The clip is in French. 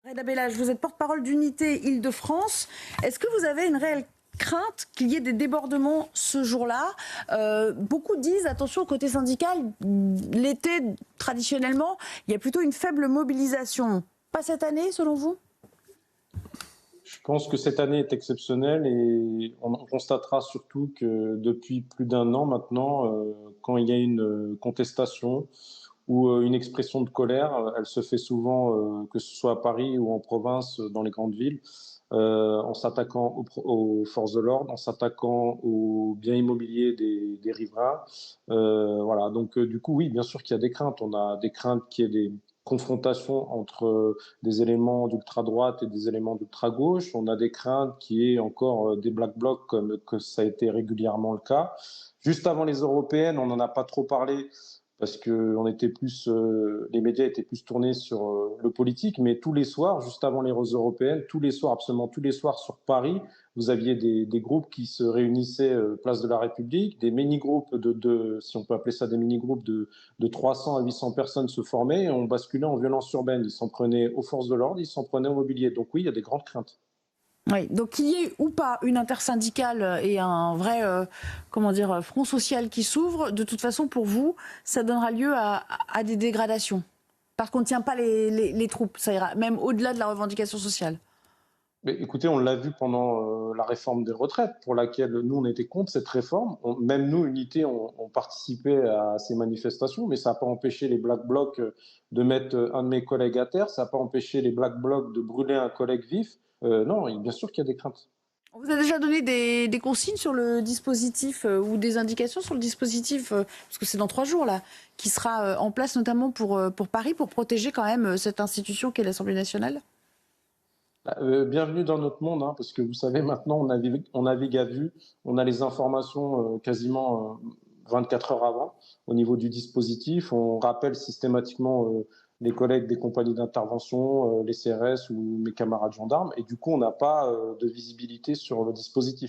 Reda Bellach, vous êtes porte-parole d'Unité Île-de-France. Est-ce que vous avez une réelle crainte qu'il y ait des débordements ce jour-là? Beaucoup disent, attention, côté syndical, l'été, traditionnellement, il y a plutôt une faible mobilisation. Pas cette année, selon vous? Je pense que cette année est exceptionnelle et on constatera surtout que depuis plus d'un an maintenant, quand il y a une contestation ou une expression de colère, elle se fait souvent, que ce soit à Paris ou en province, dans les grandes villes, en s'attaquant aux forces de l'ordre, en s'attaquant aux biens immobiliers des riverains. Voilà, donc du coup, oui, bien sûr qu'il y a des craintes. On a des craintes qu'il y ait des confrontations entre des éléments d'ultra-droite et des éléments d'ultra-gauche. On a des craintes qu'il y ait encore des black blocs comme que ça a été régulièrement le cas. Juste avant les européennes, on n'en a pas trop parlé parce que les médias étaient plus tournés sur le politique, mais tous les soirs, juste avant les européennes, tous les soirs, absolument tous les soirs sur Paris, vous aviez des groupes qui se réunissaient place de la République, des mini-groupes si on peut appeler ça des mini-groupes de 300 à 800 personnes se formaient et on basculait en violence urbaine. Ils s'en prenaient aux forces de l'ordre, ils s'en prenaient au mobilier. Donc oui, il y a des grandes craintes. Oui, donc qu'il y ait ou pas une intersyndicale et un vrai front social qui s'ouvre, de toute façon, pour vous, ça donnera lieu à des dégradations. Parce qu'on ne tient pas les troupes, ça ira même au-delà de la revendication sociale. Mais écoutez, on l'a vu pendant la réforme des retraites, pour laquelle nous, on était contre cette réforme. Même nous, Unité, on participait à ces manifestations, mais ça n'a pas empêché les Black Blocs de mettre un de mes collègues à terre, ça n'a pas empêché les Black Blocs de brûler un collègue vif. Non, bien sûr qu'il y a des craintes. On vous a déjà donné des consignes sur le dispositif ou des indications sur le dispositif, parce que c'est dans 3 jours là, qui sera en place notamment pour Paris, pour protéger quand même cette institution qu'est l'Assemblée nationale? Bienvenue dans notre monde, hein, parce que vous savez, maintenant, on navigue à vue, on a les informations quasiment 24 heures avant au niveau du dispositif. On rappelle systématiquement les collègues des compagnies d'intervention, les CRS ou mes camarades gendarmes, et du coup, on n'a pas de visibilité sur le dispositif.